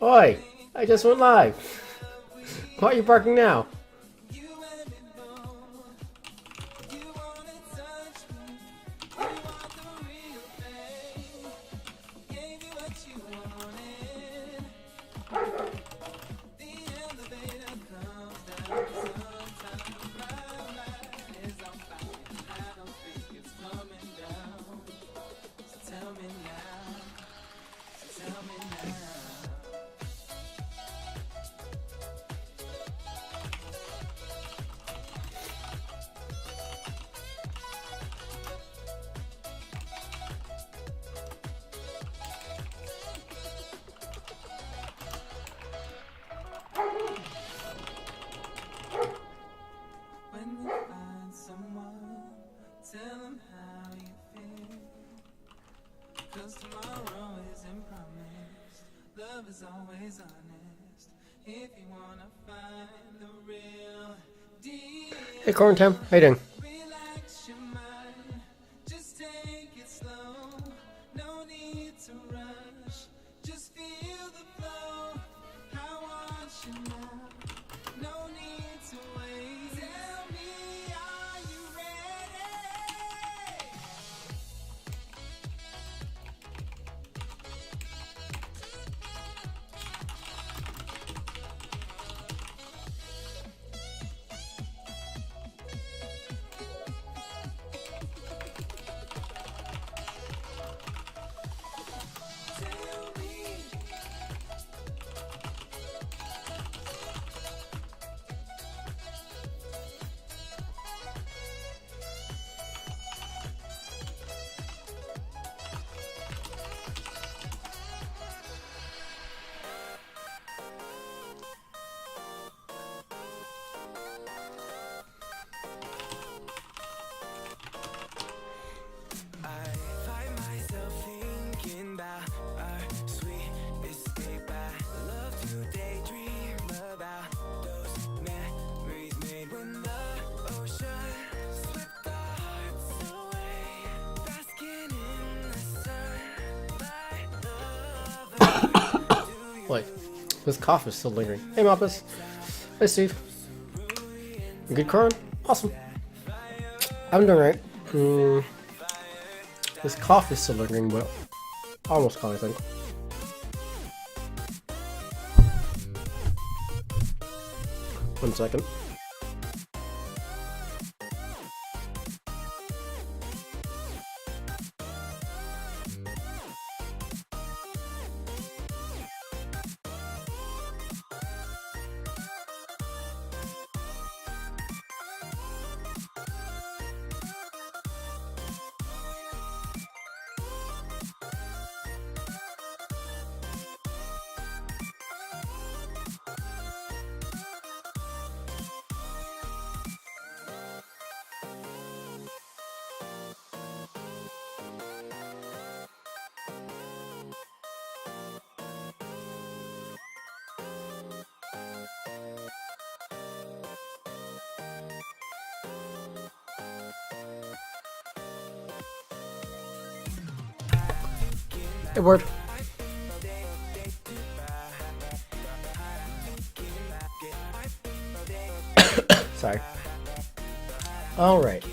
Oi! I just went live! Why are you barking now? Hey Quarantine, how you doing? Wait, this cough is still lingering. Hey Moppus. Hey Steve. You good, Corin? Awesome. I'm doing right. This cough is still lingering, but almost gone, I think. One second. Hey, word. Sorry. Alright.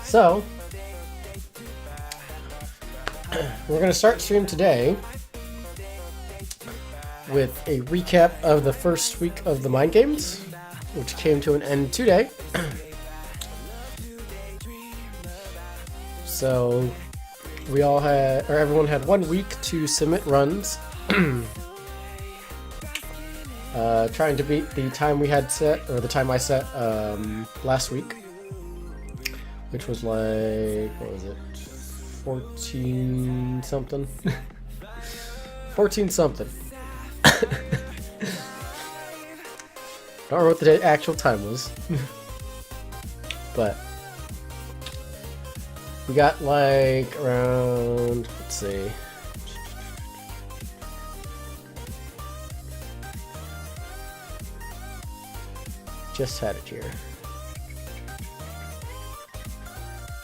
So, we're going to start stream today with a recap of the first week of the Mind Games, which came to an end today. So, we all had, or everyone had 1 week to submit runs. Trying to beat the time we had set, or the time I set last week, which was like, what was it, 14 something? 14 something. Don't remember what the actual time was. But we got like around, let's see, just had it here.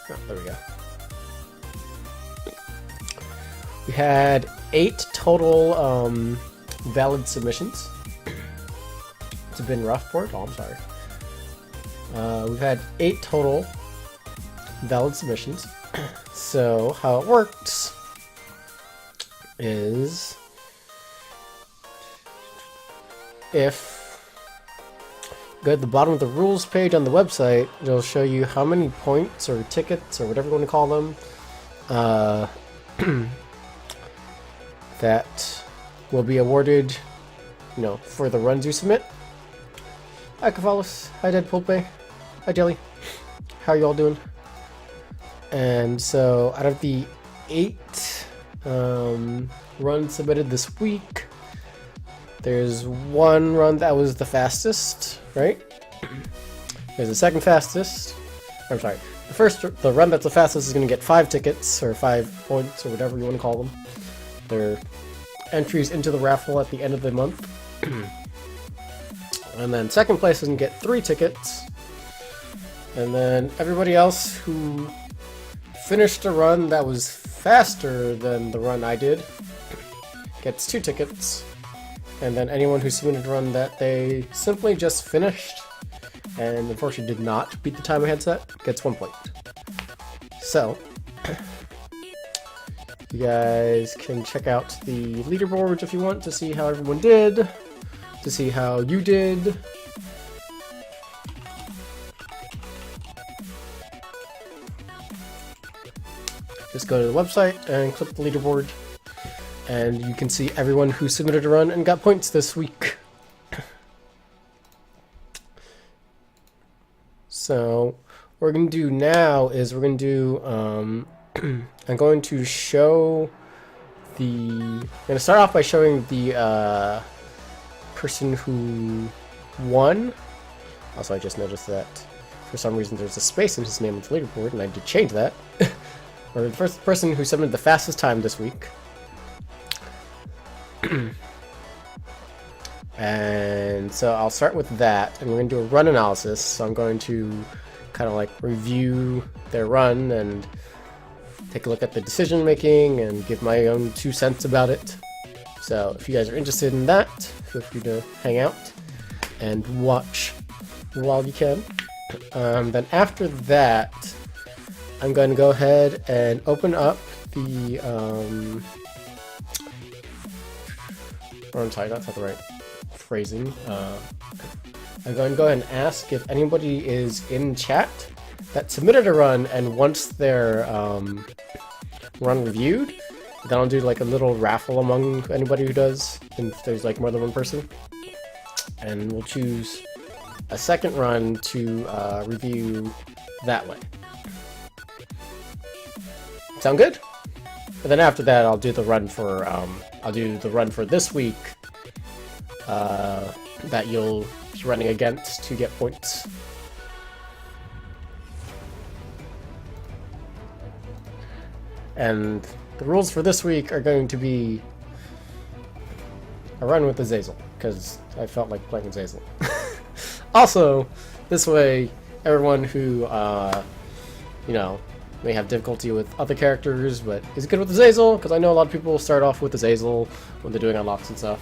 Oh, there we go. We had 8 total valid submissions. It's been rough for it. Oh, I'm sorry. We've had 8 total valid submissions. So how it works is if you go to the bottom of the rules page on the website, it'll show you how many points or tickets or whatever you want to call them that will be awarded, you know, for the runs you submit. Hi Kavalis, hi Deadpool, hi Jelly, how are you all doing? And so out of the 8 runs submitted this week, there's one run that was the fastest, right? There's the second fastest. I'm sorry. The run that's the fastest is going to get 5 tickets, or 5 points, or whatever you want to call them. They're entries into the raffle at the end of the month. And then second place is going to get 3 tickets. And then everybody else who finished a run that was faster than the run I did gets 2 tickets. And then anyone who submitted a run that they simply just finished and unfortunately did not beat the time I had set gets 1 point. So, you guys can check out the leaderboards if you want to see how everyone did, to see how you did. Just go to the website and click the leaderboard, and you can see everyone who submitted a run and got points this week. So what we're going to do now is we're going to do, I'm going to show I'm going to start off by showing the person who won. Also, I just noticed that for some reason there's a space in his name on the leaderboard, and I did change that. Or the first person who submitted the fastest time this week. And so I'll start with that, and we're going to do a run analysis. So I'm going to kind of like review their run and take a look at the decision making and give my own 2 cents about it. So if you guys are interested in that, feel free to hang out and watch while you can. Then after that, I'm going to go ahead and open up the I'm sorry, that's not the right phrasing. I'm going to go ahead and ask if anybody is in chat that submitted a run and wants their run reviewed. Then I'll do like a little raffle among anybody who does, and if there's like more than one person. And we'll choose a second run to review that way. Sound good? And then after that, I'll do the run for this week that you'll be running against to get points. And the rules for this week are going to be a run with Azazel, because I felt like playing Azazel. Also, this way, everyone who, you know, may have difficulty with other characters, but is good with Azazel, because I know a lot of people start off with Azazel when they're doing unlocks and stuff.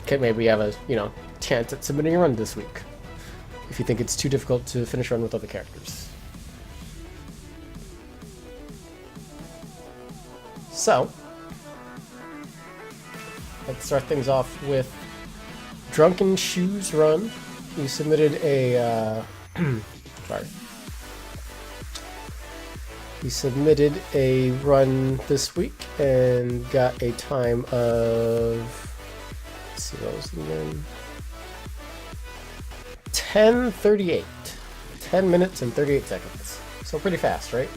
Okay, maybe have a, you know, chance at submitting a run this week, if you think it's too difficult to finish a run with other characters. So, let's start things off with Drunken Shoes Run. You submitted a, sorry. You submitted a run this week and got a time of, let's see what was it again? 10:38. 10 minutes and 38 seconds. So pretty fast, right?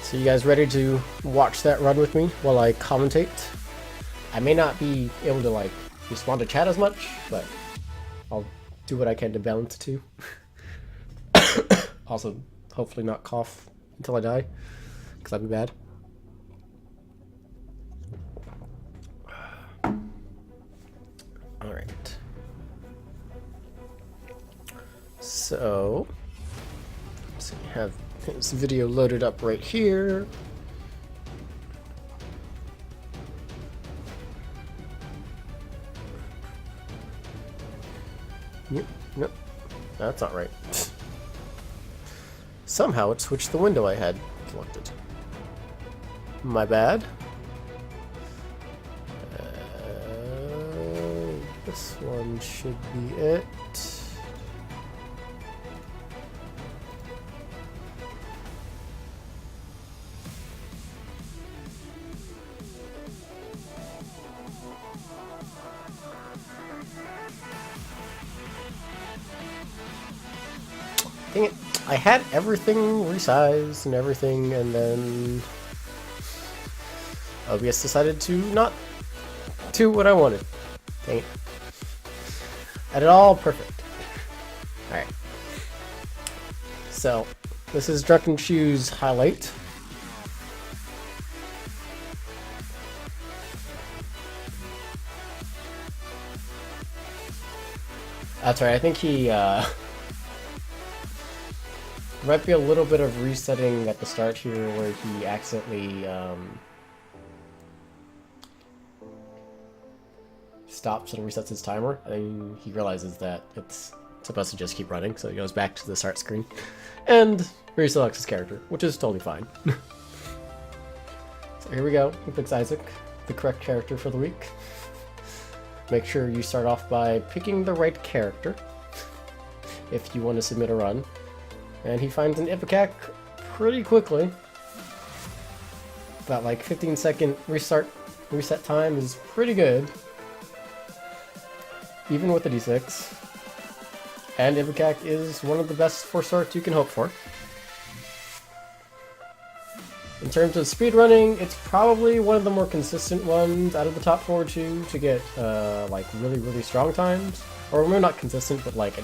So you guys ready to watch that run with me while I commentate? I may not be able to like respond to chat as much, but I'll do what I can to balance the two. Also, hopefully not cough until I die, because that'd be bad. Alright. So, So you have this video loaded up right here. Yep, nope, that's not right. Somehow it switched the window I had selected. My bad. This one should be it. Dang it. I had everything resized and everything, and then OBS decided to not do what I wanted. Dang it. Had it all perfect. Alright. So, this is Drunken Shoe's highlight. That's right, I think he, might be a little bit of resetting at the start here where he accidentally, stops and resets his timer, and he realizes that it's supposed to just keep running, so he goes back to the start screen and reselects his character, which is totally fine. So here we go. He picks Isaac, the correct character for the week. Make sure you start off by picking the right character if you want to submit a run. And he finds an Ipecac pretty quickly. That like 15-second reset time is pretty good. Even with the D6. And Ipecac is one of the best 4-stars you can hope for. In terms of speedrunning, it's probably one of the more consistent ones out of the top 4 too, to get like really strong times. Or maybe not consistent, but like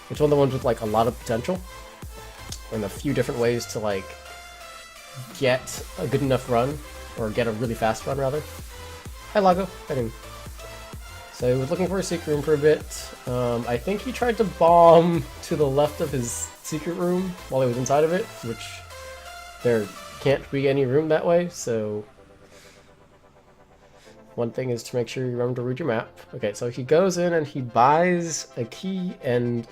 it's one of the ones with like a lot of potential. And a few different ways to like get a good enough run, or get a really fast run rather. Hi Lago, how you doing? So he was looking for a secret room for a bit. I think he tried to bomb to the left of his secret room while he was inside of it, which there can't be any room that way, so one thing is to make sure you remember to read your map. Okay, so he goes in and he buys a key and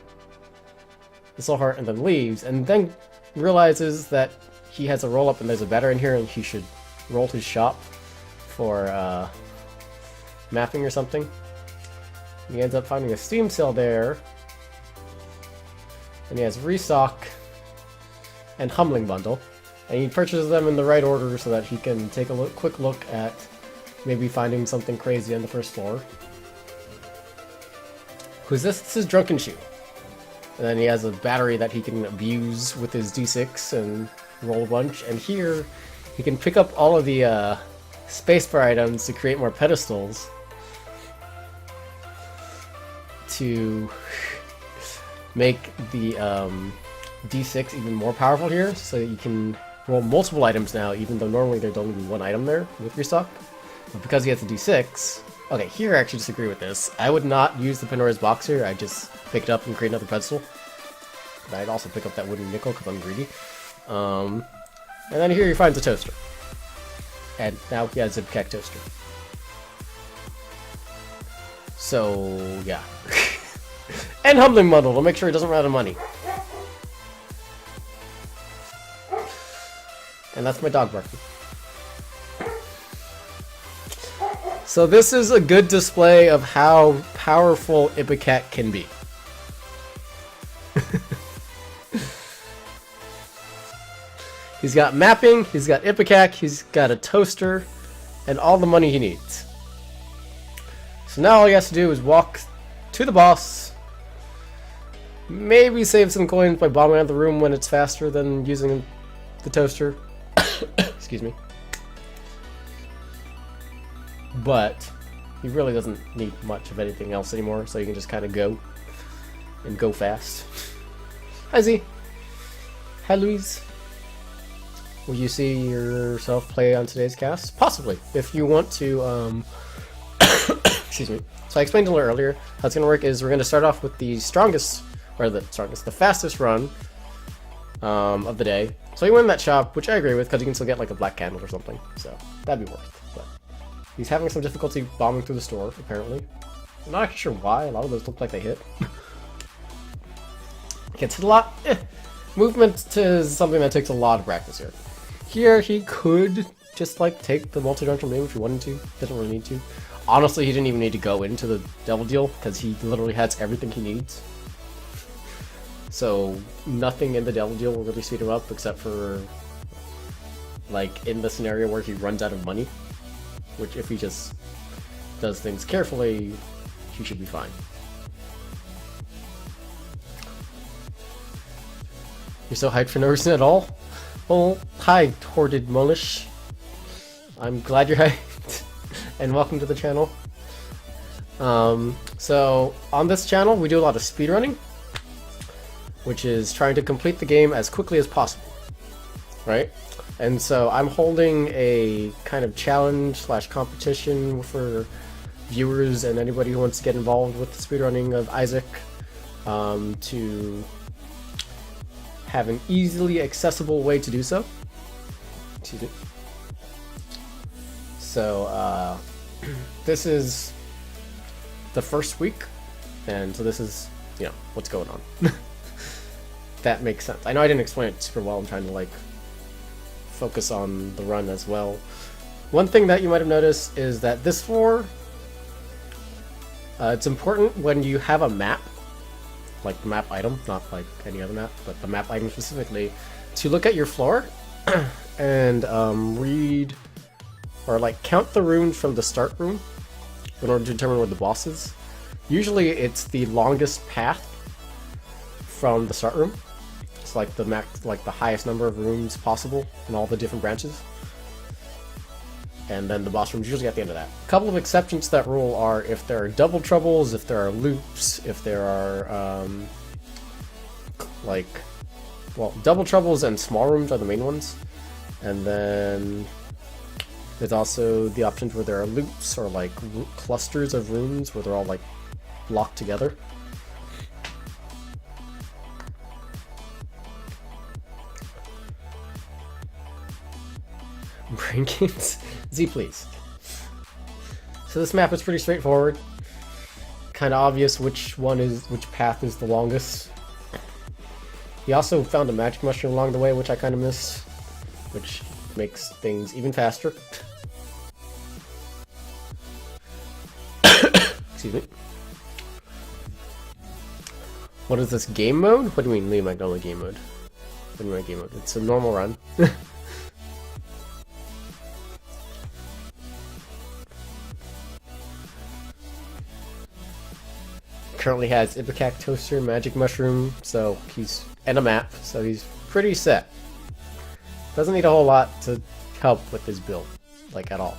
the soul heart and then leaves, and then realizes that he has a roll up and there's a better in here and he should roll his shop for mapping or something. He ends up finding a Steam sale there, and he has Restock and Humbling Bundle, and he purchases them in the right order so that he can take a quick look at maybe finding something crazy on the first floor. Who's this? This is Drunken Shoe. And then he has a battery that he can abuse with his D6 and roll a bunch, and here he can pick up all of the spacebar items to create more pedestals to make the D6 even more powerful here, so that you can roll multiple items now, even though normally there'd only be one item there with Restock. But because he has a D6... Okay, here I actually disagree with this. I would not use the Pandora's box here, I'd just pick it up and create another pedestal. But I'd also pick up that wooden nickel because I'm greedy. And then here he finds a toaster. And now he has a Ipecac toaster. So, yeah. And Humbling Bundle to make sure he doesn't run out of money. And that's my dog barking. So this is a good display of how powerful Ipecac can be. He's got mapping, he's got Ipecac, he's got a toaster, and all the money he needs. So now all he has to do is walk to the boss, maybe save some coins by bombing out the room when it's faster than using the toaster. Excuse me. But he really doesn't need much of anything else anymore, so you can just kind of go and go fast. Hi Z. Hi Louise. Will you see yourself play on today's cast? Possibly, if you want to. Excuse me. So I explained a little earlier how it's going to work is we're going to start off with the strongest, or the fastest run, of the day. So he went in that shop, which I agree with, because you can still get like a black candle or something. So that'd be worth. But he's having some difficulty bombing through the store, apparently. I'm not actually sure why. A lot of those look like they hit. Gets hit a lot. Movement is something that takes a lot of practice here. Here he could just like take the multi-directional beam if he wanted to. Doesn't really need to. Honestly, he didn't even need to go into the Devil Deal because he literally has everything he needs. So nothing in the Devil Deal will really speed him up except for like in the scenario where he runs out of money, which if he just does things carefully, he should be fine. You're so hyped for no reason at all? Well, hi, Hoarded Mullish. I'm glad you're hyped, and welcome to the channel. So, on this channel, we do a lot of speedrunning, which is trying to complete the game as quickly as possible, right? And so, I'm holding a kind of challenge / competition for viewers and anybody who wants to get involved with the speedrunning of Isaac to have an easily accessible way to do so. Excuse me. So this is the first week, and so this is, you know, what's going on. That makes sense. I know I didn't explain it super well. I'm trying to like focus on the run as well. One thing that you might have noticed is that this floor, it's important when you have a map, like the map item, not like any other map, but the map item specifically, to look at your floor and read or like count the rooms from the start room in order to determine where the boss is. Usually it's the longest path from the start room. It's like the max, like the highest number of rooms possible in all the different branches. And then the boss room is usually at the end of that. A couple of exceptions to that rule are if there are double troubles, if there are loops, if there are like, well, double troubles and small rooms are the main ones. And then there's also the options where there are loops or like clusters of rooms where they're all like locked together. Brain games? Z, please. So this map is pretty straightforward. Kind of obvious which path is the longest. He also found a magic mushroom along the way, which I kind of missed, which makes things even faster. Excuse me. What is this, game mode? What do you mean, Liam Magnolia game mode? What do you mean game mode? It's a normal run. Currently has Ipecac Toaster, Magic Mushroom, so he's and a map, so he's pretty set. Doesn't need a whole lot to help with his build, like at all.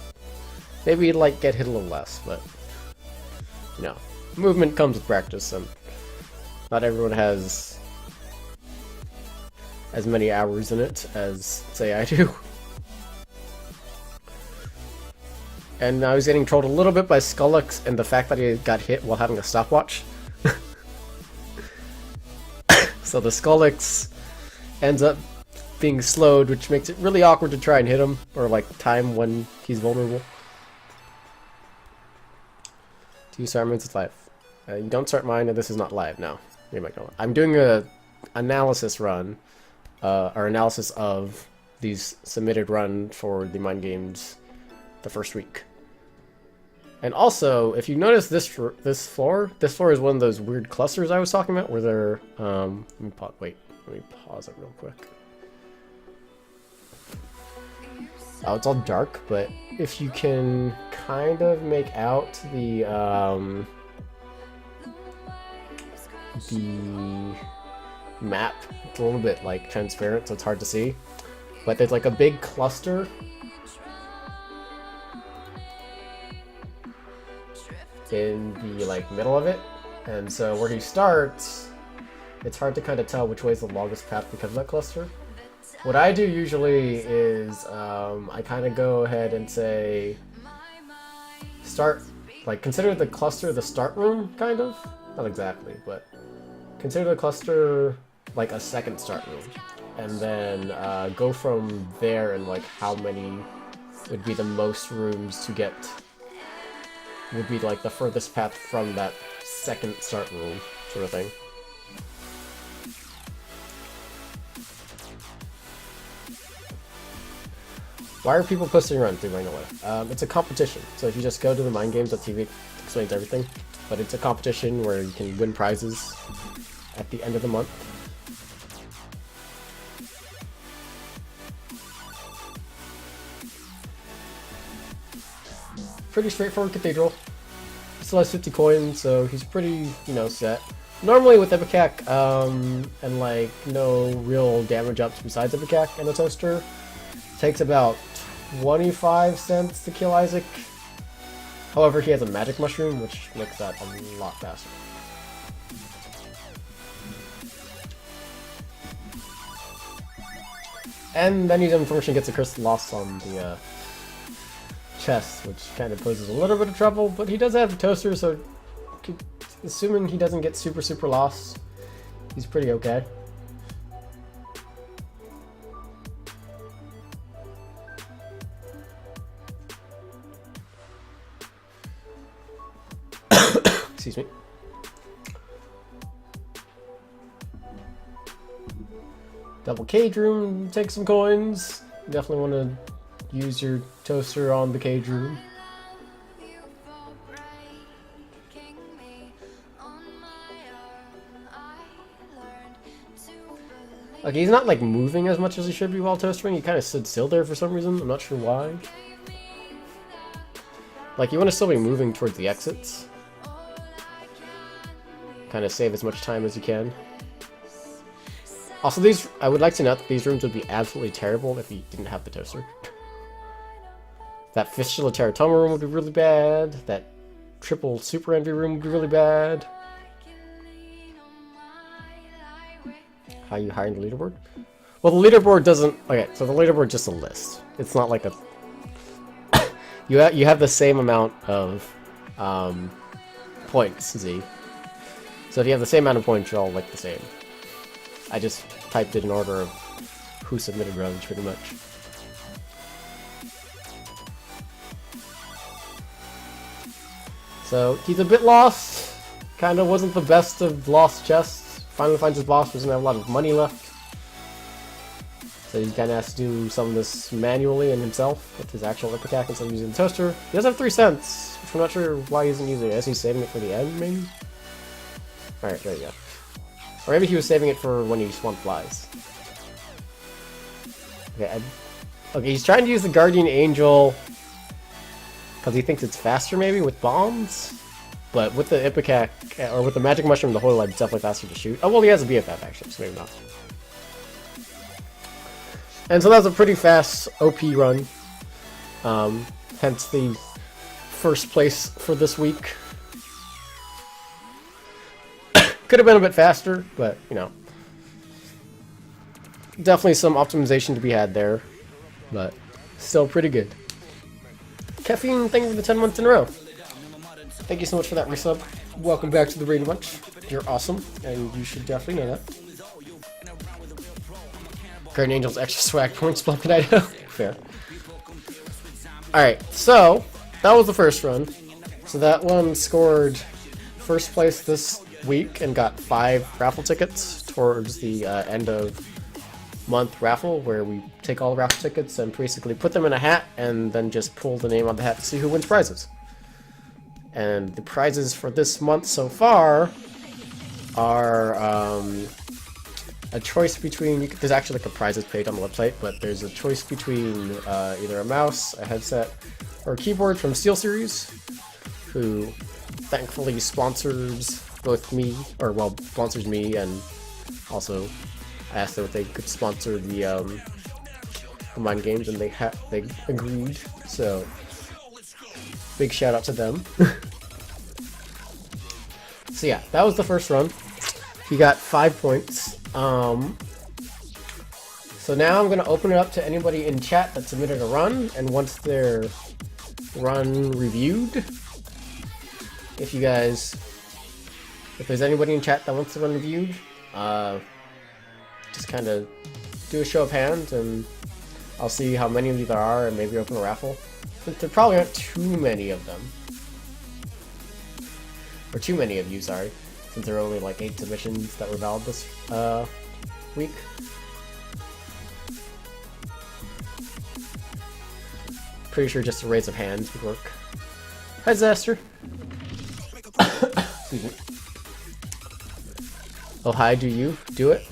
Maybe he'd like get hit a little less, but you know, movement comes with practice, and not everyone has as many hours in it as, say, I do. And I was getting trolled a little bit by Skullux and the fact that he got hit while having a stopwatch. So the Skullux ends up being slowed, which makes it really awkward to try and hit him, or like time when he's vulnerable. Do you start Mince's live? You don't start mine, and this is not live now. I'm doing a analysis run, or analysis of these submitted run for the Mind Games the first week. And also, if you notice this floor is one of those weird clusters I was talking about, where they're let me pause it real quick. Oh, it's all dark, but if you can kind of make out the map, it's a little bit like transparent, so it's hard to see. But there's like a big cluster in the like middle of it, and so where he starts, it's hard to kind of tell which way is the longest path because of that cluster. What I do usually is I kind of go ahead and say start, like consider the cluster the start room, kind of, not exactly, but consider the cluster like a second start room. and then go from there, and like how many would be the most rooms to get, would be like the furthest path from that second start room, sort of thing. Why are people posting around through right away? It's a competition, so if you just go to the mindgames.tv, it explains everything. But it's a competition where you can win prizes at the end of the month. Pretty straightforward cathedral. Still has 50 coins, so he's pretty, you know, set. Normally with Ipecac, and like no real damage ups besides Ipecac and a toaster, takes about 25 cents to kill Isaac. However, he has a magic mushroom, which makes that a lot faster. And then he unfortunately gets a crystal loss on the chest, which kind of poses a little bit of trouble, but he does have a toaster, so assuming he doesn't get super lost, he's pretty okay. Excuse me. Double cage room, take some coins. Definitely want to use your toaster on the cage room. Okay, he's not like moving as much as he should be while toastering. He kind of stood still there for some reason. I'm not sure why. Like, you want to still be moving towards the exits. Kind of save as much time as you can. Also, these, I would like to note that these rooms would be absolutely terrible if you didn't have the toaster. That Fistula Teratoma room would be really bad. That triple Super Envy room would be really bad. How you hiring the leaderboard? Well, the leaderboard doesn't... Okay, so the leaderboard is just a list. It's not like a... you have the same amount of points, Z. So if you have the same amount of points, you're all like the same. I just typed it in order of who submitted runs, pretty much. So he's a bit lost. Kind of wasn't the best of lost chests. Finally finds his boss, doesn't have a lot of money left. So he kind of has to do some of this manually and himself with his actual Ipecac instead of using the toaster. He does have 3 cents, which I'm not sure why he isn't using it. Is he saving it for the end, maybe? Alright, there you go. Or maybe he was saving it for when he swung flies. Okay, okay, he's trying to use the Guardian Angel because he thinks it's faster, maybe, with bombs? But with the Ipecac, or with the Magic Mushroom, the Holy Light is definitely faster to shoot. Oh, well, he has a BFF, actually, so maybe not. And so that was a pretty fast OP run. Hence the first place for this week. Could have been a bit faster, but, you know. Definitely some optimization to be had there, but still pretty good. Caffeine, thank you for the 10 months in a row. Thank you so much for that resub. Welcome back to the Brady Bunch. You're awesome, and you should definitely know that. Guardian Angel's extra swag points, Blumpkin Idaho. Fair. Alright, so that was the first run. So that one scored first place this week and got 5 raffle tickets towards the end of month raffle, where we take all the raffle tickets and basically put them in a hat and then just pull the name on the hat to see who wins prizes. And the prizes for this month so far are a choice between, there's actually like a prizes page on the website, but there's a choice between either a mouse, a headset, or a keyboard from SteelSeries, who thankfully sponsors both me, or well, sponsors me, and also I asked them if they could sponsor the Mind Games, and they agreed, so big shout out to them. So yeah, that was the first run. He got 5 points. So now I'm going to open it up to anybody in chat that submitted a run, and once their run reviewed, if there's anybody in chat that wants the run reviewed, just kind of do a show of hands, and I'll see how many of you there are, and maybe open a raffle. But there probably aren't too many of them. Or too many of you, sorry. Since there are only like 8 submissions that were valid this week. Pretty sure just a raise of hands would work. Hi, Disaster. Excuse me. Oh, hi, do you do it?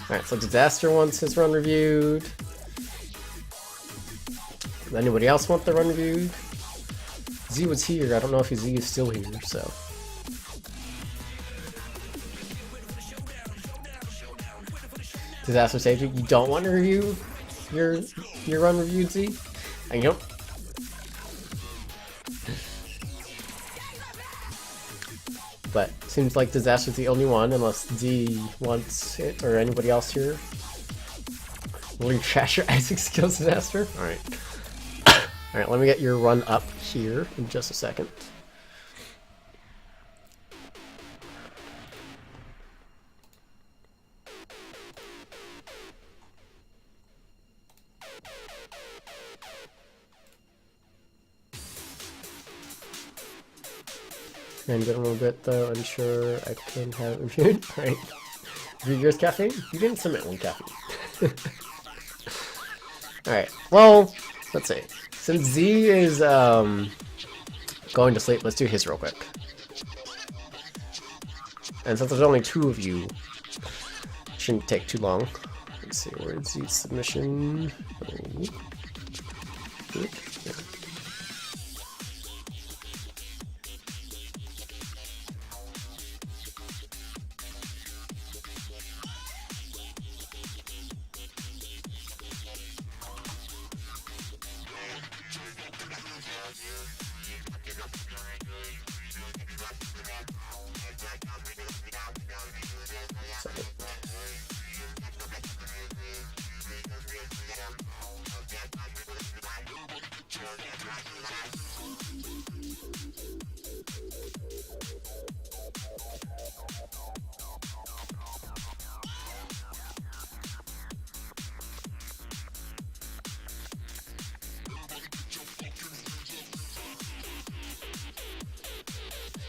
Alright, so Disaster wants his run reviewed. Anybody else want the run reviewed? Z was here. I don't know if Z is still here, so. Disaster saved you. You don't want to review your run reviewed, Z? And you don't. But seems like Disaster's the only one, unless Z wants it or anybody else here. Will you trash your Isaac skills, Disaster? Alright. Alright, let me get your run up here in just a second. And get a little bit though, unsure I can have it reviewed. Alright. Review yours caffeine? You didn't submit one caffeine. Alright, well, let's see. Since Z is going to sleep, let's do his real quick. And since there's only 2 of you, it shouldn't take too long. Let's see, where's Z's submission? Oh. Yeah.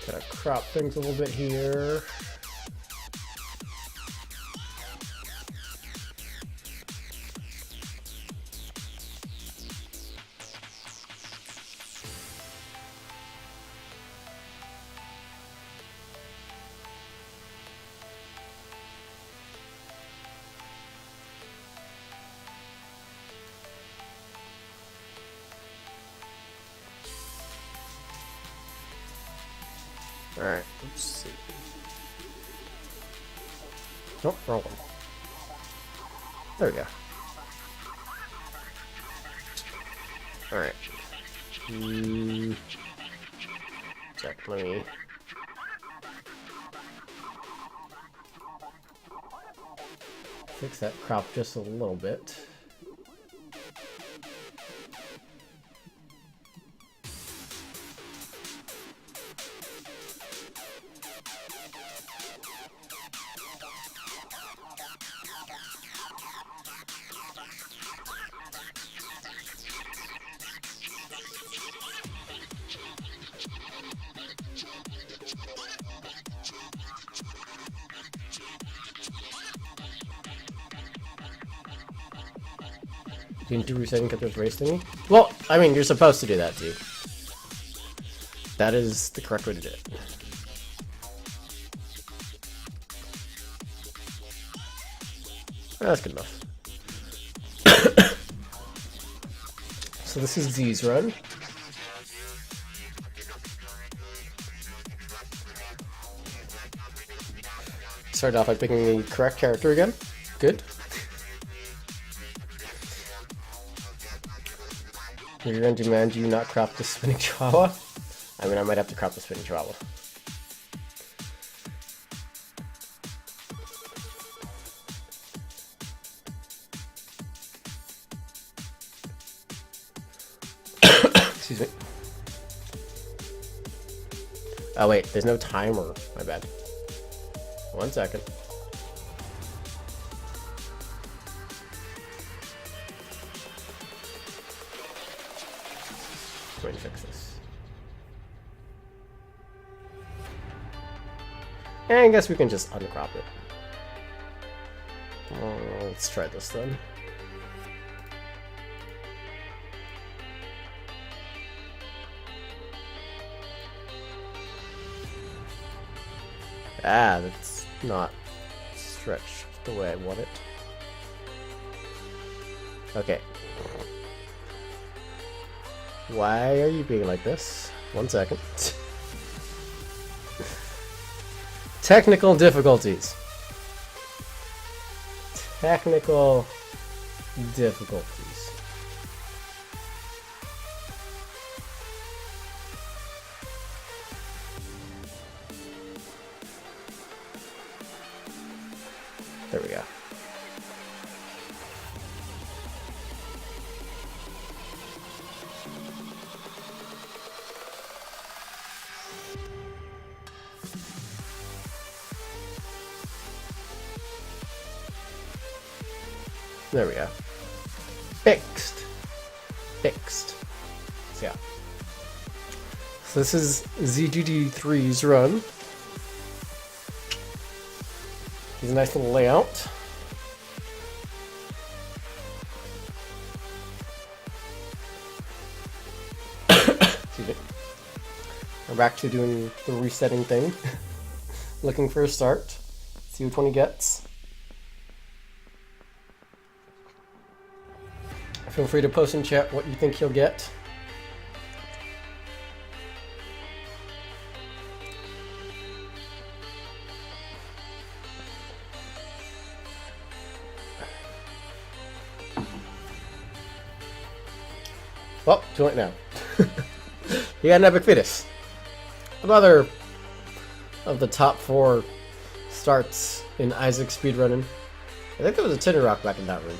Gotta crop things a little bit here. Alright, let's see. Nope, wrong one. There we go. Alright. Check, let me... fix that crop just a little bit. You didn't do resetting because there's race thingy? Well, I mean, you're supposed to do that, too. That is the correct way to do it. That's good enough. So this is Z's run. Start off by picking the correct character again. Good. You're going to demand you not crop the spinning chihuahua? I mean, I might have to crop the spinning chihuahua. Excuse me. Oh wait, there's no timer. My bad. 1 second. going to fix this. And I guess we can just uncrop it. Let's try this then. Ah, that's not stretched the way I want it. Okay. Why are you being like this? 1 second. Technical difficulties. Technical difficulties. There we go. There we go. Fixed. Fixed. So yeah. So this is ZGD3's run. He's a nice little layout. Excuse me. We're back to doing the resetting thing. Looking for a start. See which one he gets. Feel free to post in chat what you think he'll get. Well, too late now. You got an epic fetus. Another of the top 4 starts in Isaac speedrunning. I think there was a Tinder Rock back in that room.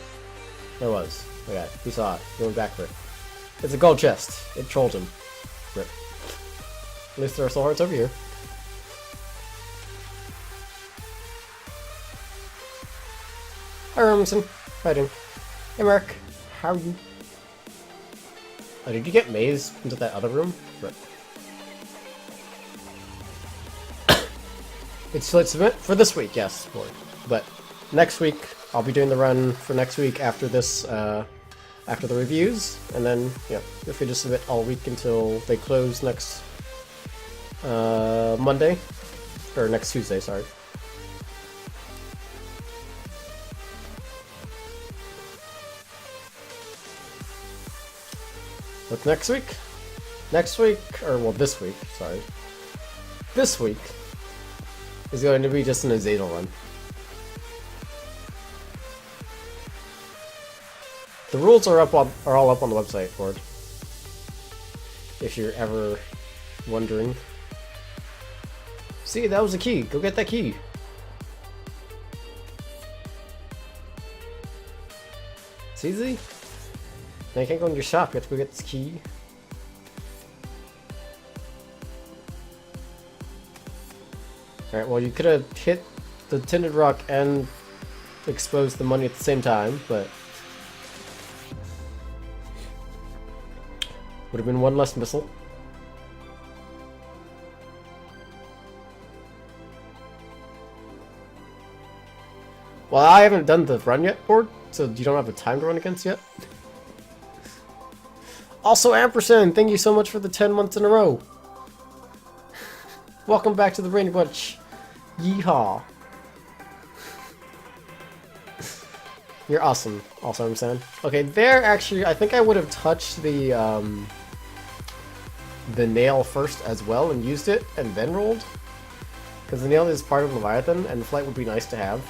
There was. Oh yeah, he saw it. He went back for it. It's a gold chest. It trolled him. Rip. At least there are soul hearts over here. Hi, Robinson. How you doing? Hey, Mark. How are you? Oh, did you get Maze into that other room? Rip. It's late submit for this week, yes, board. But next week, I'll be doing the run for next week after this, after the reviews, and then, yeah, feel free to submit all week until they close next Monday, or next Tuesday, sorry. What's next week? Next week, or well, this week, sorry. This week is going to be just an Azazel run. The rules are all up on the website for it. If you're ever wondering. See, that was a key. Go get that key. It's easy. Now you can't go in your shop. You have to go get this key. Alright, well you could have hit the tinted rock and exposed the money at the same time, but would have been one less missile. Well, I haven't done the run yet, board, so you don't have a time to run against yet. Also, Ampersand, thank you so much for the 10 months in a row. Welcome back to the Rainy Bunch. Yeehaw. You're awesome. Also, I'm saying. Okay, there actually, I think I would have touched the nail first as well and used it and then rolled. Because the nail is part of Leviathan and flight would be nice to have.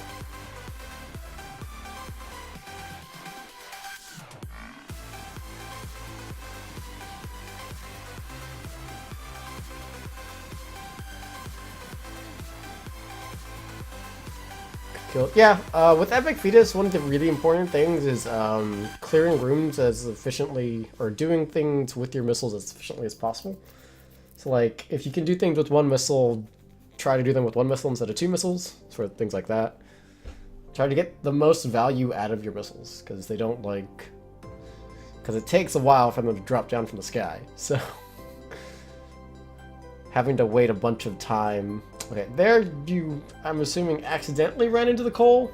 Yeah, with Epic Fetus, one of the really important things is clearing rooms as efficiently, or doing things with your missiles as efficiently as possible. So like, if you can do things with one missile, try to do them with one missile instead of 2 missiles, sort of things like that. Try to get the most value out of your missiles, because they don't like Because it takes a while for them to drop down from the sky, so... having to wait a bunch of time... Okay, there you, I'm assuming, accidentally ran into the coal?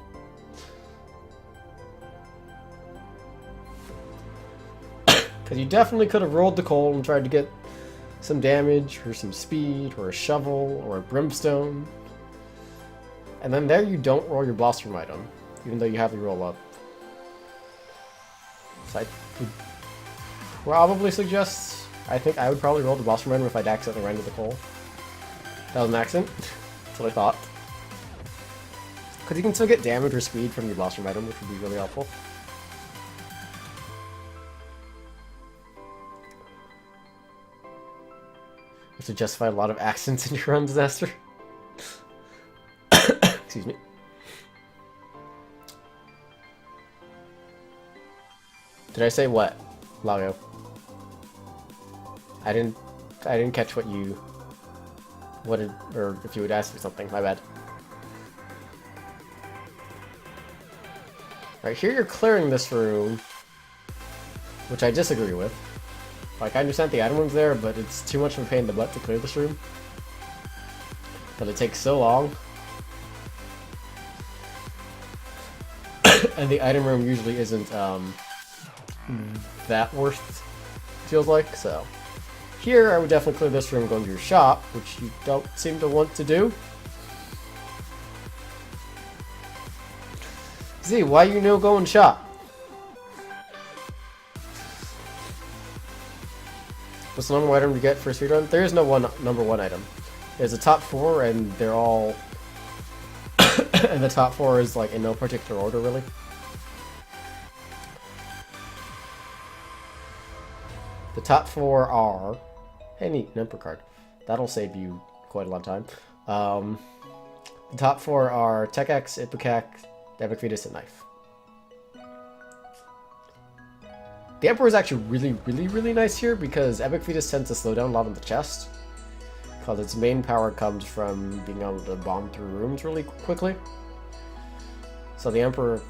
Because you definitely could have rolled the coal and tried to get some damage, or some speed, or a shovel, or a brimstone. And then there you don't roll your boss room item, even though you have your roll up. So I would probably suggest... I think I would probably roll the boss room item if I'd accidentally ran into the coal. That was an accident. That's what I thought. Because you can still get damage or speed from your boss room item, which would be really helpful. You have to justify a lot of accidents in your run, Disaster. Excuse me. Did I say what, Lago? I didn't catch what you... or if you would ask me something, my bad. Right, here you're clearing this room, which I disagree with. Like, I understand the item room's there, but it's too much of a pain in the butt to clear this room. But it takes so long. And the item room usually isn't, that worth, feels like, so... Here, I would definitely clear this room and go into your shop, which you don't seem to want to do. Z, why you no go and shop? What's the number one item you get for a speedrun? There is no number one item. There's a top 4, and they're all... and the top 4 is, like, in no particular order, really. The top 4 are... Hey, neat, number card. That'll save you quite a lot of time. The top 4 are Tech X, Ipecac, Epic Fetus, and Knife. The Emperor is actually really nice here because Epic Fetus tends to slow down a lot on the chest. Because its main power comes from being able to bomb through rooms really quickly. So the Emperor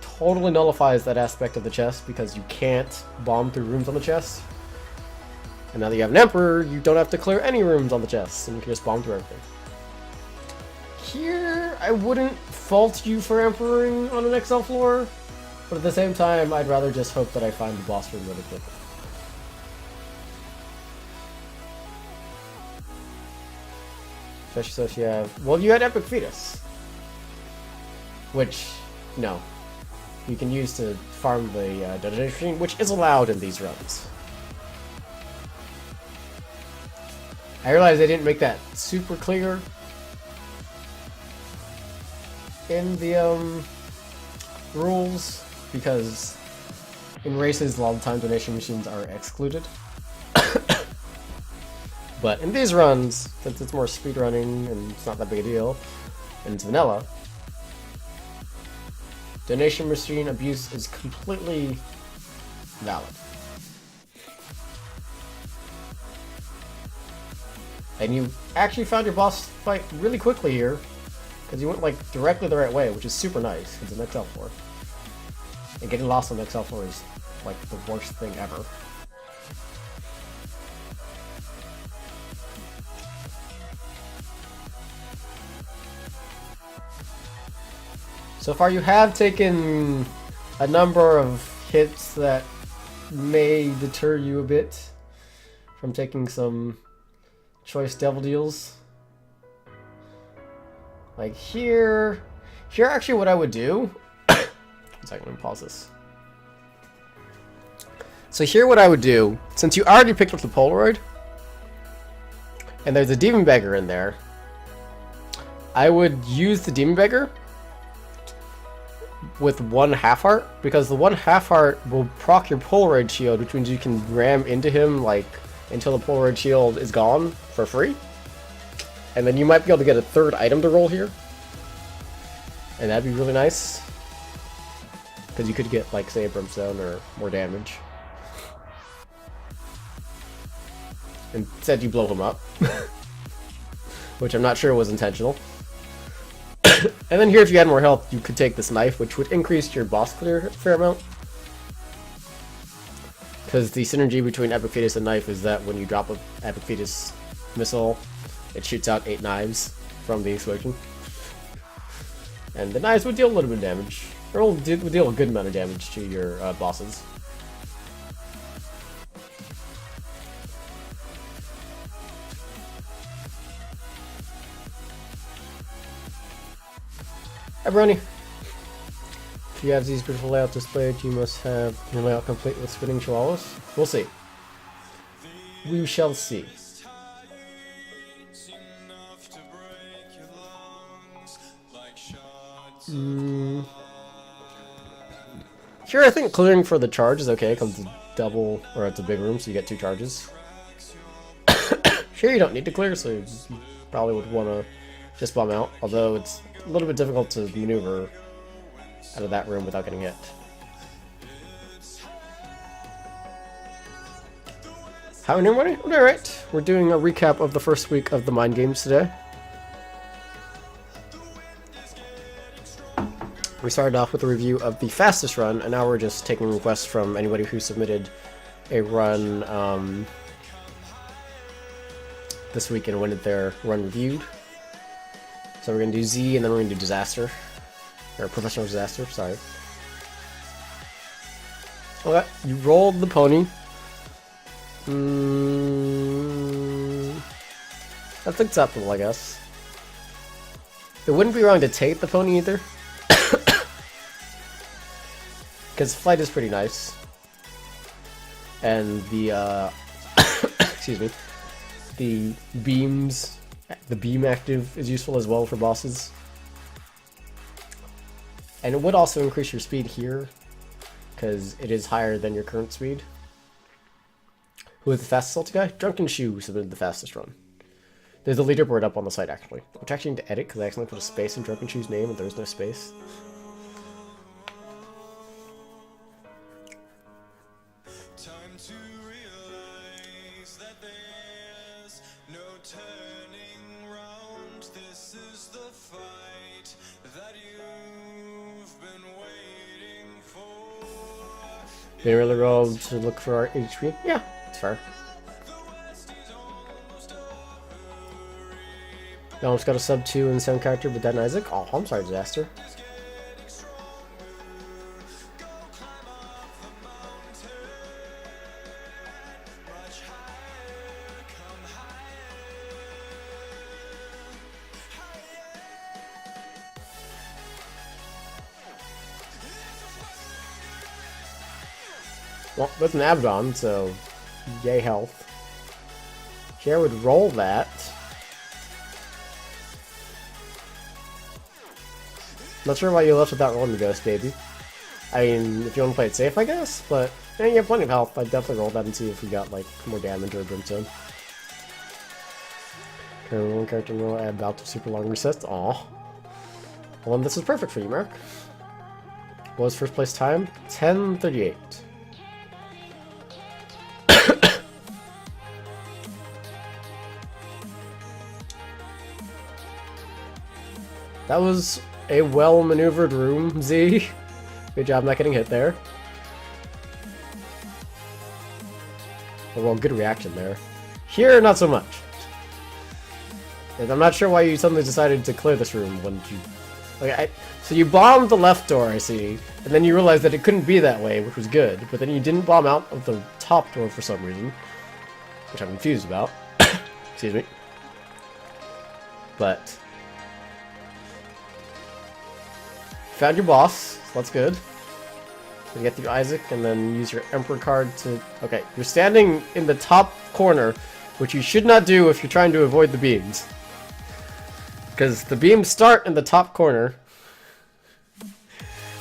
totally nullifies that aspect of the chest because you can't bomb through rooms on the chest. And now that you have an Emperor, you don't have to clear any rooms on the chest, and you can just bomb through everything. Here, I wouldn't fault you for Emperoring on an XL floor, but at the same time, I'd rather just hope that I find the boss room really quickly. Especially so if you have... Well, you had Epic Fetus. Which, no. You can use to farm the Dungeon Machine, which is allowed in these runs. I realized I didn't make that super clear in the rules, because in races a lot of the time donation machines are excluded. But in these runs, since it's more speedrunning and it's not that big a deal, and it's vanilla, donation machine abuse is completely valid. And you actually found your boss fight really quickly here, because you went like directly the right way, which is super nice. It's an XL floor. And getting lost on the XL floor is like the worst thing ever. So far you have taken a number of hits that may deter you a bit from taking some choice devil deals. Like here actually what I would do, one second, let me pause this. So here what I would do, since you already picked up the Polaroid, and there's a Demon Beggar in there, I would use the Demon Beggar with 1 half heart, because the 1 half heart will proc your Polaroid shield, which means you can ram into him like until the Polaroid shield is gone for free. And then you might be able to get a 3rd item to roll here. And that'd be really nice. Because you could get, like, say, a Brimstone or more damage. Instead, you blow him up. Which I'm not sure was intentional. And then here, if you had more health, you could take this knife, which would increase your boss clear a fair amount. Because the synergy between Epic Fetus and Knife is that when you drop a Epic Fetus missile, it shoots out 8 knives from the explosion. And the knives would deal a little bit of damage, or would deal a good amount of damage to your bosses. Hi, Brony. If you have these beautiful layouts displayed, you must have your layout complete with spinning chihuahuas. We'll see. We shall see. Here, I think clearing for the charge is okay. It comes to double, or it's a big room, so you get 2 charges. Here, you don't need to clear, so you probably would want to just bomb out. Although it's a little bit difficult to maneuver out of that room without getting hit. How are we doing, everybody? Alright. We're doing a recap of the first week of the Mind Games today. We started off with a review of the fastest run, and now we're just taking requests from anybody who submitted a run this week and wanted their run reviewed. So we're going to do Z, and then we're going to do Disaster. Or Professional Disaster, sorry. Okay, you rolled the pony. That's acceptable, I guess. It wouldn't be wrong to take the pony either. Because flight is pretty nice. And the, excuse me, the beams, the beam active is useful as well for bosses. And it would also increase your speed here, because it is higher than your current speed. Who is the fastest salty guy? Drunken Shoe submitted the fastest run. There's a leaderboard up on the site, actually. Which I actually need to edit, because I accidentally put a space in Drunken Shoe's name, and there's no space. They really rolled to look for our HP? Yeah, it's fair. I almost got a sub 2 in sound character, but then Isaac. Oh, I'm sorry, Disaster. Well, that's an Abaddon, so yay health. Here would roll that. Not sure why you left without rolling the Ghost, baby. I mean, if you want to play it safe, I guess, but you have plenty of health. I'd definitely roll that and see if we got, like, more damage or a Brimstone. Okay, one character will add bout of super long resets. Aw. Well, then this is perfect for you, Mark. What was first place time? 10:38. That was a well-maneuvered room, Z. Good job not getting hit there. Oh, well, good reaction there. Here, not so much. And I'm not sure why you suddenly decided to clear this room when you... Okay, so you bombed the left door, I see, and then you realized that it couldn't be that way, which was good, but then you didn't bomb out of the top door for some reason, which I'm confused about. Excuse me. But... found your boss, so that's good. You get through Isaac, and then use your Emperor card to... Okay, you're standing in the top corner, which you should not do if you're trying to avoid the beams. Because the beams start in the top corner,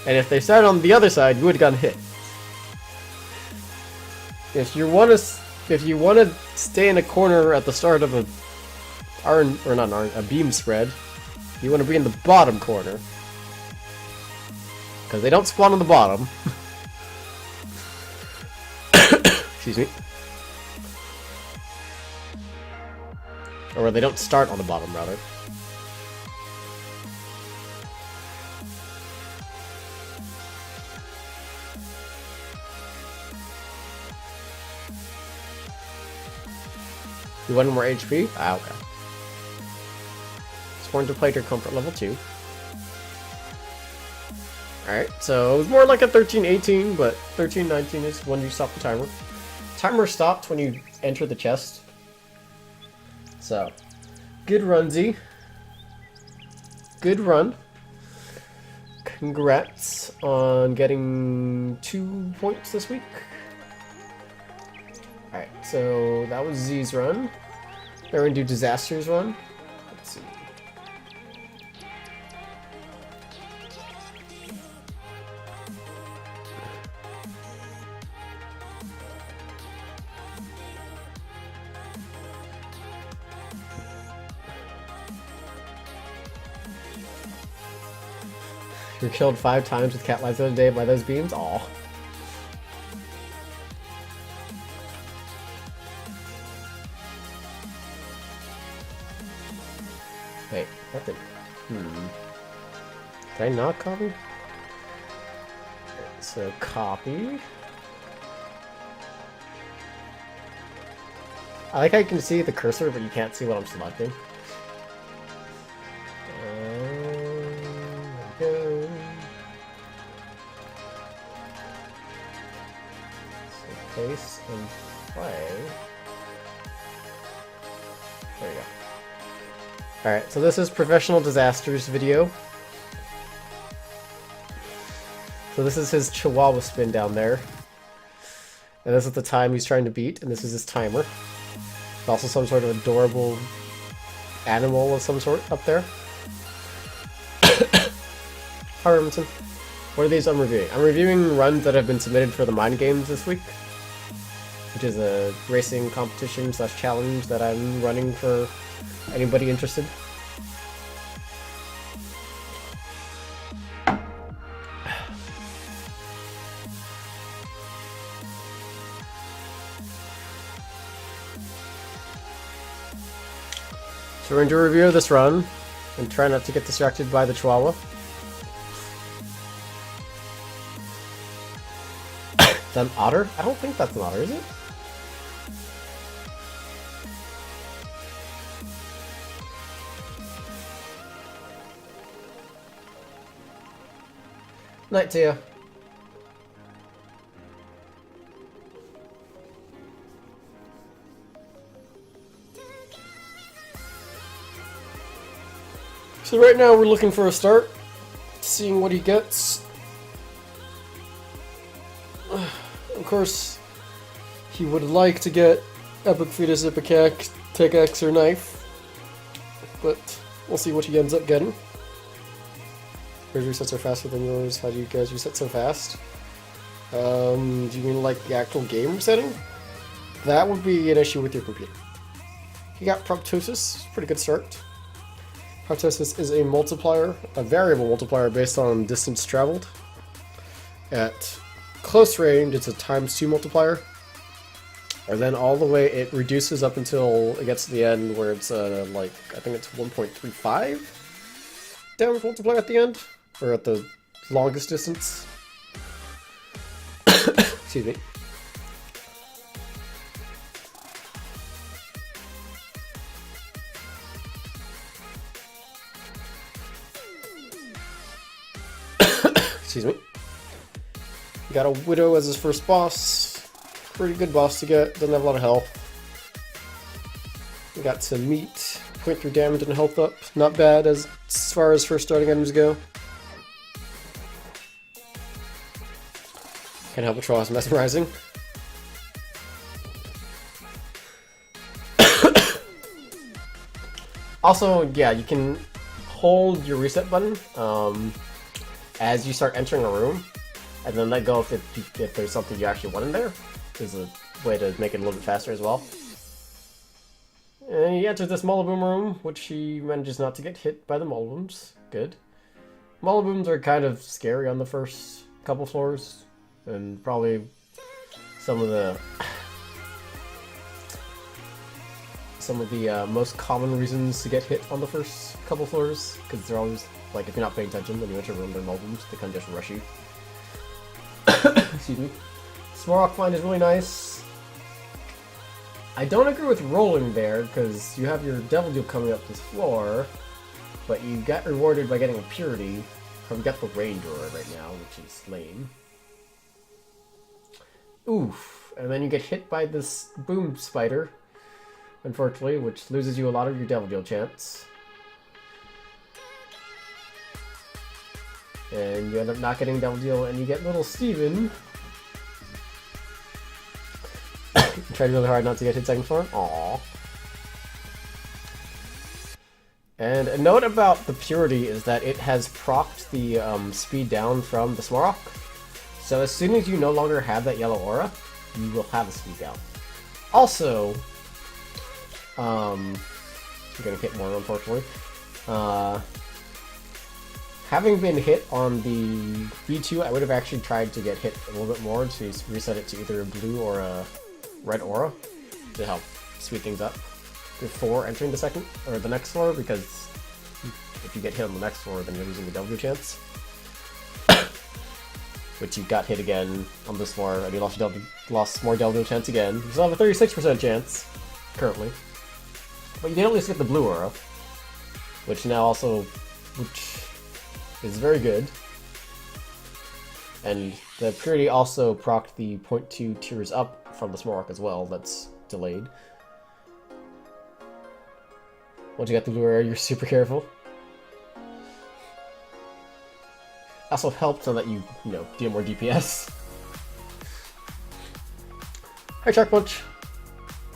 and if they start on the other side, you would have gotten hit. If you want to stay in a corner at the start of a beam spread, you want to be in the bottom corner. Because they don't spawn on the bottom. Excuse me. Or they don't start on the bottom, rather. You wanted more HP? Ah, okay. Sworn to play to comfort level 2. Alright, so it was more like a 13-18, but 13-19 is when you stop the timer. Timer stopped when you enter the chest. So, good run, Z. Good run. Congrats on getting 2 points this week. Alright, so that was Z's run. Now we're gonna do Disaster's run. Let's see. You're killed 5 times with cat lives the other day by those beams? Aw. Wait, that didn't... Did I not copy? So, copy. I like how you can see the cursor, but you can't see what I'm selecting. There we go. So, place and play. There you go. Alright, so this is Professional Disasters video. So this is his Chihuahua spin down there. And this is the time he's trying to beat, and this is his timer. There's also some sort of adorable animal of some sort up there. Hi, Remington. What are these I'm reviewing? I'm reviewing runs that have been submitted for the Mind Games this week, which is a racing competition / challenge that I'm running for anybody interested. So we're going to do a review of this run, and try not to get distracted by the Chihuahua. Is that an otter? I don't think that's an otter, is it? Night to you. So right now we're looking for a start, seeing what he gets. Of course, he would like to get Epic Fetus, Epic Axe, Tech Axe, or Knife, but we'll see what he ends up getting. Yours resets are faster than yours. How do you guys reset so fast? Do you mean like the actual game resetting? That would be an issue with your computer. He got Proptosis, pretty good start. Proptosis is a multiplier, a variable multiplier based on distance traveled. At close range, it's a ×2 multiplier. And then all the way it reduces up until it gets to the end where it's like, I think it's 1.35 damage multiplier at the end, or at the longest distance. Excuse me. Excuse me. Got a Widow as his first boss. Pretty good boss to get. Doesn't have a lot of health. We got some meat. 0.3 damage and health up. Not bad as far as first starting items go. Can't help but draw as mesmerizing. Also, yeah, you can hold your reset button as you start entering a room, and then let go if there's something you actually want in there. There's a way to make it a little bit faster as well. And he enters this Mollaboom room, which he manages not to get hit by the Mollabooms. Good. Mollabooms are kind of scary on the first couple floors, and probably some of the most common reasons to get hit on the first couple floors, because they're always, like, if you're not paying attention when you enter a room, they're Mollabooms, they kind of just rush you. Excuse me. Smarok find is really nice. I don't agree with rolling there, because you have your Devil Deal coming up this floor, but you got rewarded by getting a Purity. We got the Rain Door right now, which is lame. Oof. And then you get hit by this Boom Spider, unfortunately, which loses you a lot of your Devil Deal chance. And you end up not getting Devil Deal, and you get little Steven. Tried really hard not to get hit second floor. Aww. And a note about the Purity is that it has procced the speed down from the Smarok. So as soon as you no longer have that yellow aura, you will have a speed down. Also, I'm gonna hit more unfortunately. Having been hit on the V2, I would have actually tried to get hit a little bit more to reset it to either a blue or a red aura to help speed things up before entering the second or the next floor, because if you get hit on the next floor, then you're losing the W chance. Which you got hit again on this floor, and you lost more W chance again. You still have a 36% chance currently, but you did at least get the blue aura, which is very good. And the Purity also procced the 0.2 tiers up from the Smarok as well, that's delayed. Once you get the blue aura, you're super careful. Also helped so that you deal more DPS. Hi, Shark Punch!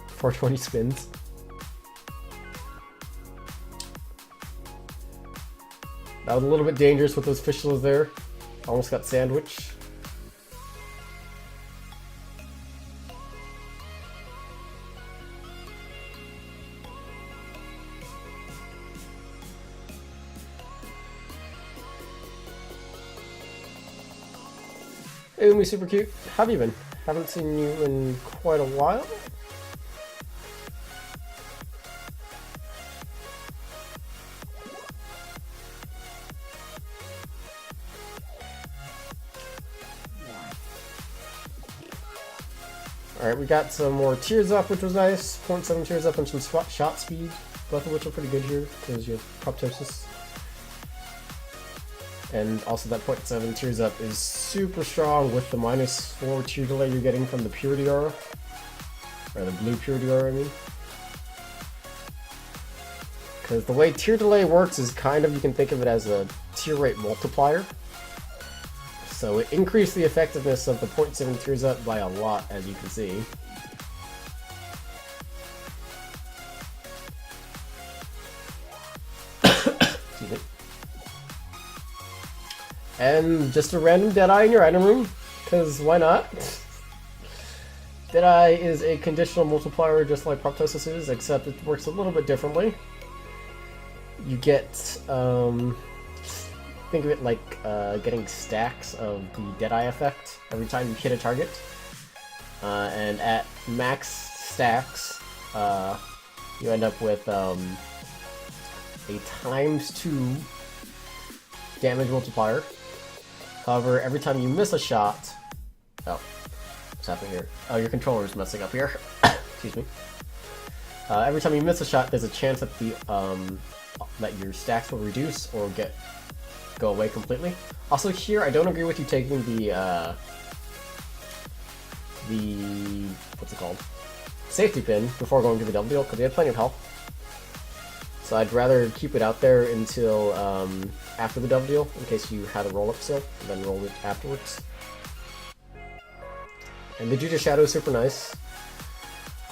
420 spins. That was a little bit dangerous with those fishlers there. Almost got sandwiched. Hey, Umi, super cute. How have you been? Haven't seen you in quite a while. Alright, we got some more tiers up, which was nice. 0.7 tiers up and some shot speed, both of which are pretty good here, because you have proptosis. And also that 0.7 tiers up is super strong with the -4 tier delay you're getting from the Purity aura. Or the blue Purity aura, I mean. Because the way tier delay works is kind of, you can think of it as a tier rate multiplier. So it increased the effectiveness of the 0.7 tiers up by a lot, as you can see. Excuse me. And just a random Deadeye in your item room, because why not? Deadeye is a conditional multiplier just like Proptosis is, except it works a little bit differently. You get, think of it like getting stacks of the Deadeye effect every time you hit a target. And at max stacks, you end up with a ×2 damage multiplier. However, every time you miss a shot... Oh, what's happening here? Oh, your controller's messing up here. Excuse me. Every time you miss a shot, there's a chance that that your stacks will reduce or go away completely. Also here, I don't agree with you taking the what's it called? Safety pin before going to the double deal, because you have plenty of health. So I'd rather keep it out there until after the double deal, in case you had a roll up still, and then roll it afterwards. And the Judas Shadow is super nice.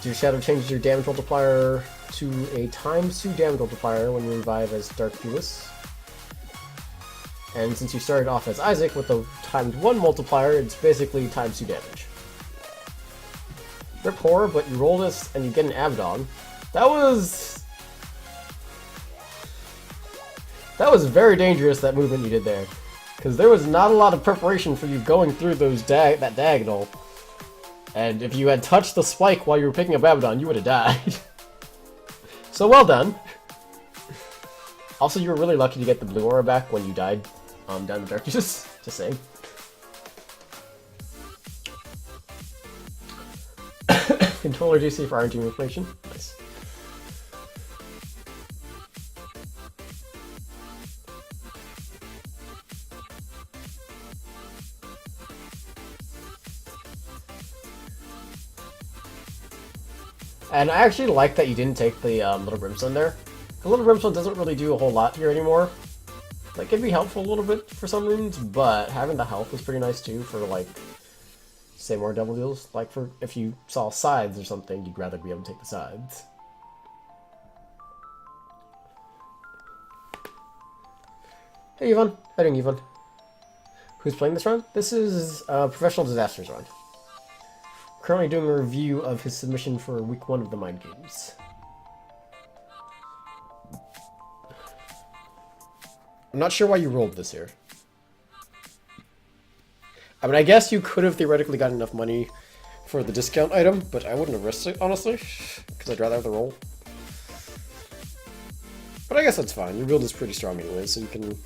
Judas Shadow changes your damage multiplier to a ×2 damage multiplier when you revive as Dark Felis. And since you started off as Isaac with the ×1 multiplier, it's basically ×2 damage. They're poor, but you roll this and you get an Abaddon. That was very dangerous, that movement you did there. Because there was not a lot of preparation for you going through those that diagonal. And if you had touched the spike while you were picking up Abaddon, you would have died. So well done. Also, you were really lucky to get the blue aura back when you died down the darkness. Just saying. Controller DC for RNG information. Nice. And I actually like that you didn't take the Little Brimstone there. The Little Brimstone doesn't really do a whole lot here anymore. Like, it'd be helpful a little bit for some rooms, but having the health was pretty nice too for, like, say more double deals. Like, for if you saw sides or something, you'd rather be able to take the sides. Hey, Yvonne. How you doing, Yvonne? Who's playing this run? This is Professional Disasters run. Currently doing a review of his submission for week 1 of the Mind Games. I'm not sure why you rolled this here. I mean, I guess you could have theoretically gotten enough money for the discount item, but I wouldn't have risked it, honestly, because I'd rather have the roll. But I guess that's fine. Your build is pretty strong anyway, so you can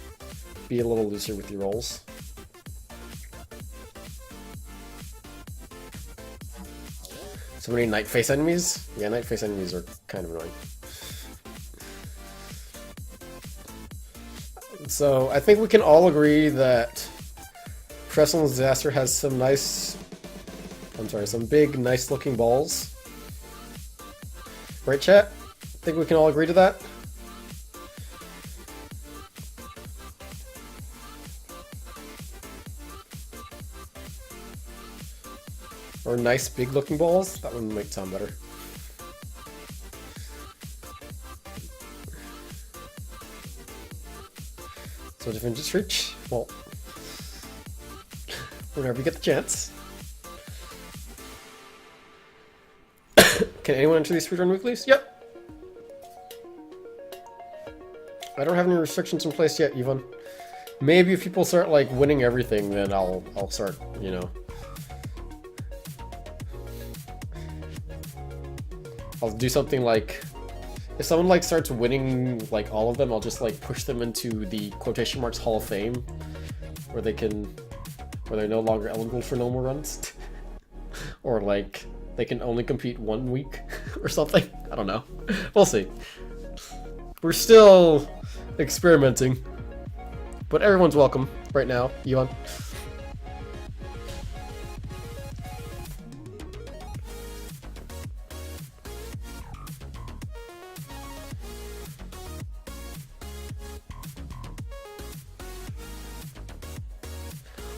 be a little looser with your rolls. So many Night Face enemies? Yeah, Night Face enemies are kind of annoying. So, I think we can all agree that Professional Disaster has some nice... some big, nice-looking balls. Right, chat? I think we can all agree to that? Or nice, big-looking balls? That one might sound better. So Defenders Reach? Well, whenever you get the chance. Can anyone enter these speedrun weeklies? Yep! I don't have any restrictions in place yet, Yvonne. Maybe if people start, like, winning everything, then I'll start, you know... I'll do something like, if someone like starts winning like all of them, I'll just like push them into the quotation marks Hall of Fame, where they're no longer eligible for normal runs, or like they can only compete 1 week or something. I don't know. We'll see. We're still experimenting, but everyone's welcome right now. Yuan.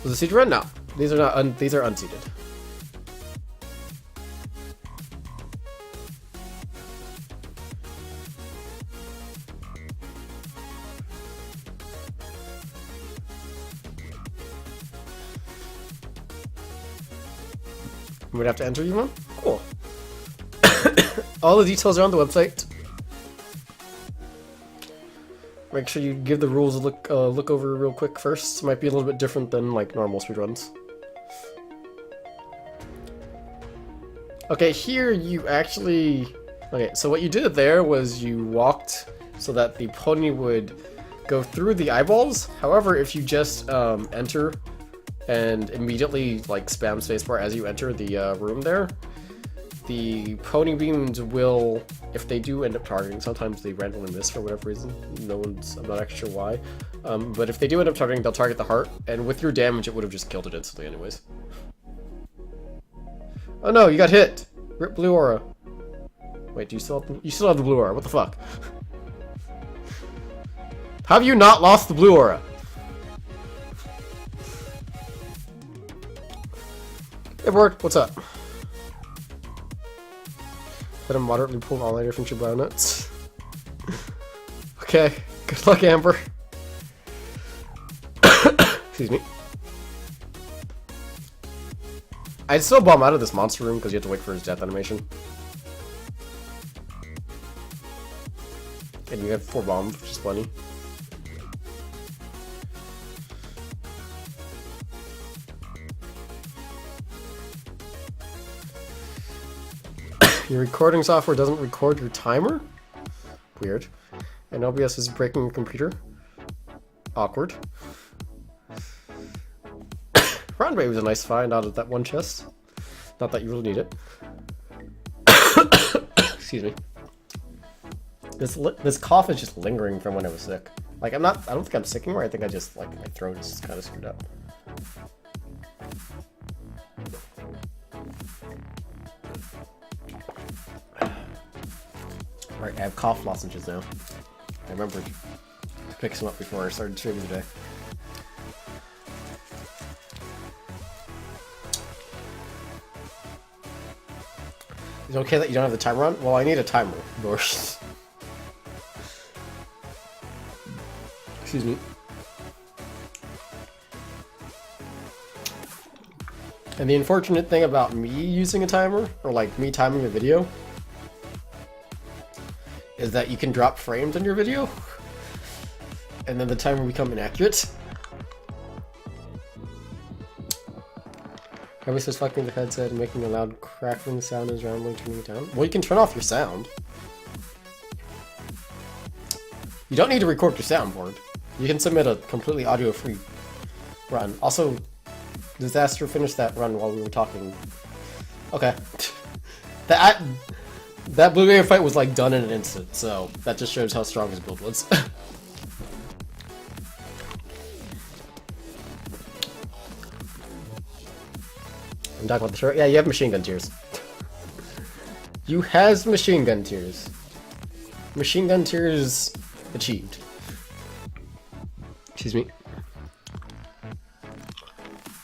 Was the siege run? No. These are not. These are unseated. I'm gonna have to enter you one. Cool. All the details are on the website. Make sure you give the rules a look over real quick first. Might be a little bit different than like normal speedruns. Okay, here you actually... Okay, so what you did there was you walked so that the pony would go through the eyeballs. However, if you just enter and immediately like spam spacebar as you enter the room there, the pony beams will, if they do end up targeting, sometimes they randomly miss for whatever reason. I'm not actually sure why. But if they do end up targeting, they'll target the heart, and with your damage, it would have just killed it instantly anyways. Oh no, you got hit! Rip blue aura. Wait, do you still have the blue aura? What the fuck? How have you not lost the blue aura? Hey, Board, what's up? Let him moderately pull all-nighter from your brown nuts. Okay, good luck, Amber. Excuse me. I'd still bomb out of this monster room because you have to wait for his death animation. And you have 4 bombs, which is plenty. Your recording software doesn't record your timer? Weird. And OBS is breaking your computer? Awkward. Round Bay was a nice find out of that one chest. Not that you really need it. Excuse me. This cough is just lingering from when I was sick. Like, I don't think I'm sick anymore. I think I just, like, my throat is kind of screwed up. Alright, I have cough lozenges now. I remembered to pick some up before I started streaming today. Is it okay that you don't have the timer on? Well, I need a timer. Excuse me. And the unfortunate thing about me using a timer, or like me timing a video, is that you can drop frames on your video, and then the timer will become inaccurate. Everybody says fucking the headset and making a loud crackling sound is randomly turning it down. Well, you can turn off your sound. You don't need to record your soundboard. You can submit a completely audio-free run. Also, Disaster finished that run while we were talking. Okay. That Blueberry fight was like done in an instant, so that just shows how strong his build was. I'm talking about the short. Yeah, you have machine gun tears. You has machine gun tears. Machine gun tears achieved. Excuse me.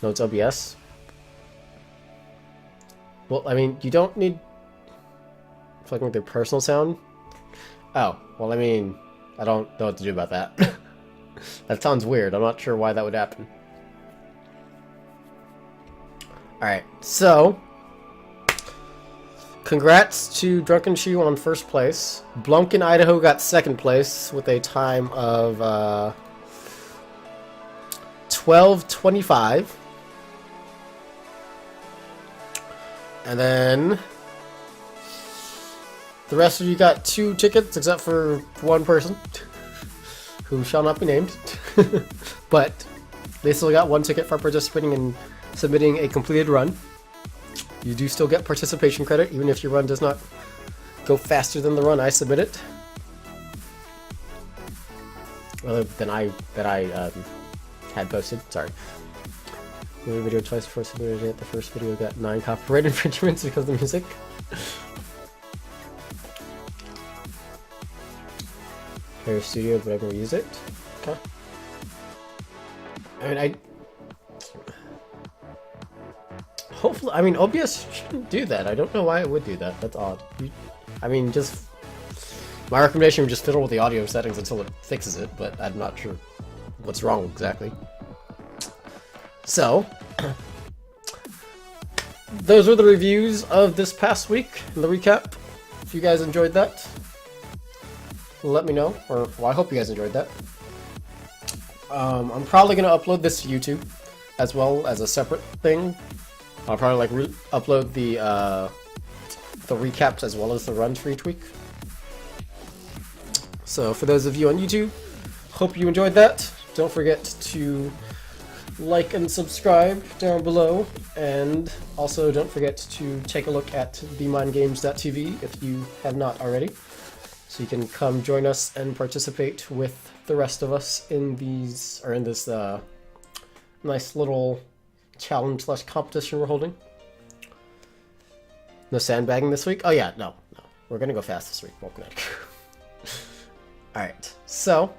No, it's OBS. Well, I mean, you don't need fucking with their personal sound. Oh, well, I mean, I don't know what to do about that. That sounds weird. I'm not sure why that would happen. Alright, so congrats to Drunken Shoe on first place. Blunkin Idaho got second place with a time of 12:25. And then the rest of you got 2 tickets, except for one person who shall not be named. But they still got 1 ticket for participating in submitting a completed run. You do still get participation credit, even if your run does not go faster than the run I submitted. Other than I had posted. Sorry. The video twice before submitted it. The first video got 9 copyright infringements because of the music. Hair Studio, but I've never used it. Okay. I mean, hopefully, I mean, OBS shouldn't do that. I don't know why it would do that. That's odd. I mean, just my recommendation would just fiddle with the audio settings until it fixes it, but I'm not sure what's wrong exactly. So, those were the reviews of this past week, the recap. If you guys enjoyed that, let me know, or well, I hope you guys enjoyed that. I'm probably going to upload this to YouTube, as well as a separate thing. I'll probably like upload the recaps as well as the runs for each week. So for those of you on YouTube, hope you enjoyed that. Don't forget to like and subscribe down below, and also don't forget to take a look at BeMindGames.tv if you have not already, so you can come join us and participate with the rest of us in these, or in this nice little challenge / competition we're holding. No sandbagging this week? Oh yeah, no. We're gonna go fast this week. Alright, so